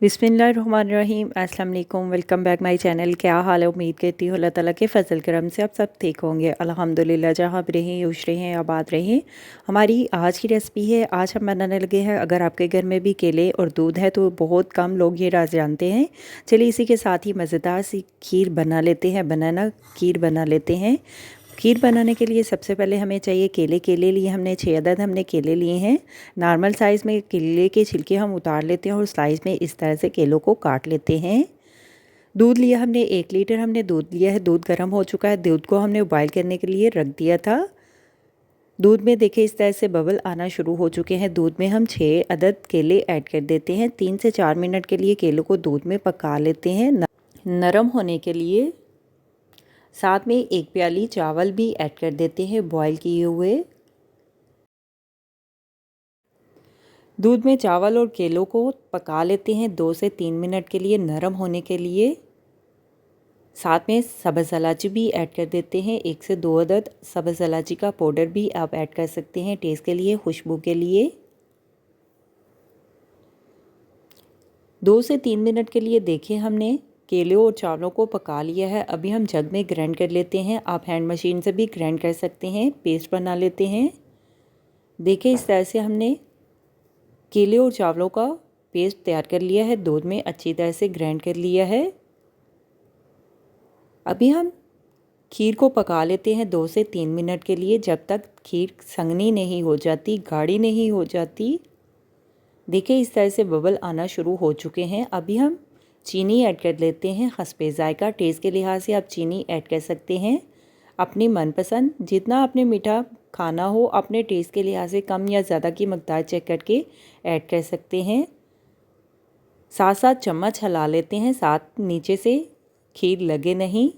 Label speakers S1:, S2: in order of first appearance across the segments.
S1: बिस्मिल्लाहिर्रहमानिर्रहीम। अस्सलाम वालेकुम। Welcome back my channel. क्या हाल है? उम्मीद करती हूँ अल्लाह ताला के फ़ज़ल करम से आप सब ठीक होंगे। अल्हम्दुलिल्लाह। जहाँ भी रहें, खुश रहें, आबाद रहें। हमारी आज की रेसिपी है, आज हम बनाने लगे हैं। अगर आपके घर में भी केले और दूध है तो बहुत कम लोग ये राज जानते हैं। चलिए इसी के साथ ही मज़ेदार सी खीर बना लेते हैं, बनाना खीर बना लेते हैं। खीर बनाने के लिए सबसे पहले हमें चाहिए केले। केले लिए हमने 6 अदद हमने केले लिए हैं। नॉर्मल साइज़ में केले के छिलके हम उतार लेते हैं और स्लाइस में इस तरह से केलों को काट लेते हैं। दूध लिया हमने 1 लीटर हमने दूध लिया है। दूध गर्म हो चुका है। दूध को हमने बॉयल करने के लिए रख दिया था। दूध में देखिए इस तरह से बबल आना शुरू हो चुके हैं। दूध में हम 6 अदद केले ऐड कर देते हैं। 3 से 4 मिनट के लिए केलों को दूध में पका लेते हैं नरम होने के लिए। साथ में 1 प्याली चावल भी ऐड कर देते हैं बॉयल किए हुए। दूध में चावल और केलों को पका लेते हैं 2 से 3 मिनट के लिए नरम होने के लिए। साथ में सब्ज़ इलायची भी ऐड कर देते हैं। 1 से 2 अदद सब्ज़ इलायची का पाउडर भी आप ऐड कर सकते हैं टेस्ट के लिए, खुशबू के लिए। 2 से 3 मिनट के लिए देखिए हमने केलों और चावलों को पका लिया है। अभी हम जग में ग्राइंड कर लेते हैं। आप हैंड मशीन से भी ग्राइंड कर सकते हैं। पेस्ट बना लेते हैं। देखिए इस तरह से हमने केले और चावलों का पेस्ट तैयार कर लिया है। दूध में अच्छी तरह से ग्राइंड कर लिया है। अभी हम खीर को पका लेते हैं 2 से 3 मिनट के लिए, जब तक खीर संगनी नहीं हो जाती, गाढ़ी नहीं हो जाती। देखिए इस तरह से बबल आना शुरू हो चुके हैं। अभी हम चीनी ऐड कर लेते हैं हस्बे ज़ायका। टेस्ट के लिहाज से आप चीनी ऐड कर सकते हैं अपनी मनपसंद। जितना आपने मीठा खाना हो अपने टेस्ट के लिहाज से कम या ज़्यादा की मकदार चेक करके ऐड कर सकते हैं। साथ साथ चम्मच हिला लेते हैं, साथ नीचे से खीर लगे नहीं।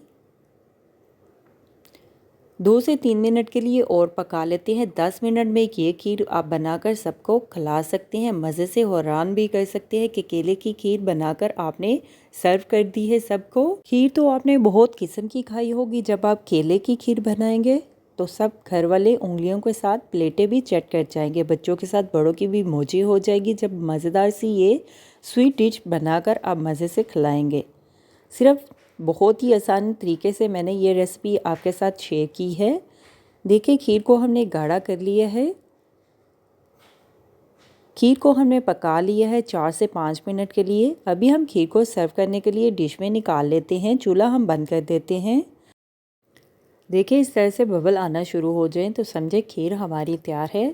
S1: 2 से 3 मिनट के लिए और पका लेते हैं। 10 मिनट में ये खीर आप बनाकर सबको खिला सकते हैं। मज़े से हैरान भी कर सकते हैं कि केले की खीर बनाकर आपने सर्व कर दी है सबको। खीर तो आपने बहुत किस्म की खाई होगी। जब आप केले की खीर बनाएंगे तो सब घर वाले उंगलियों के साथ प्लेटें भी चट कर जाएंगे। बच्चों के साथ बड़ों की भी मौजी हो जाएगी जब मज़ेदार सी ये स्वीट डिश बनाकर आप मज़े से खिलाएंगे। सिर्फ बहुत ही आसान तरीके से मैंने ये रेसिपी आपके साथ शेयर की है। देखिए खीर को हमने गाढ़ा कर लिया है। खीर को हमने पका लिया है 4 से 5 मिनट के लिए। अभी हम खीर को सर्व करने के लिए डिश में निकाल लेते हैं। चूल्हा हम बंद कर देते हैं। देखिए इस तरह से बबल आना शुरू हो जाए तो समझे खीर हमारी तैयार है।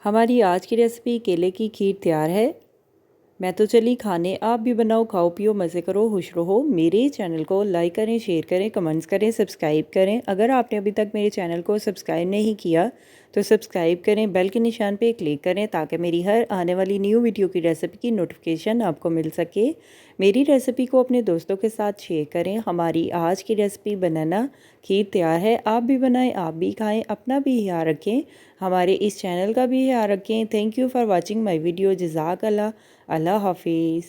S1: हमारी आज की रेसिपी केले की खीर तैयार है। मैं तो चली खाने, आप भी बनाओ, खाओ पियो, मज़े करो, खुश रहो। मेरे चैनल को लाइक करें, शेयर करें, कमेंट्स करें, सब्सक्राइब करें। अगर आपने अभी तक मेरे चैनल को सब्सक्राइब नहीं किया तो सब्सक्राइब करें, बेल के निशान पे क्लिक करें ताकि मेरी हर आने वाली न्यू वीडियो की रेसिपी की नोटिफिकेशन आपको मिल सके। मेरी रेसिपी को अपने दोस्तों के साथ शेयर करें। हमारी आज की रेसिपी बनाना खीर तैयार है। आप भी बनाएं, आप भी खाएं, अपना भी ख्याल रखें, हमारे इस चैनल का भी ख्याल रखें। Thank you for watching my video. जज़ाक अल्लाह। अल्लाह हाफिज़।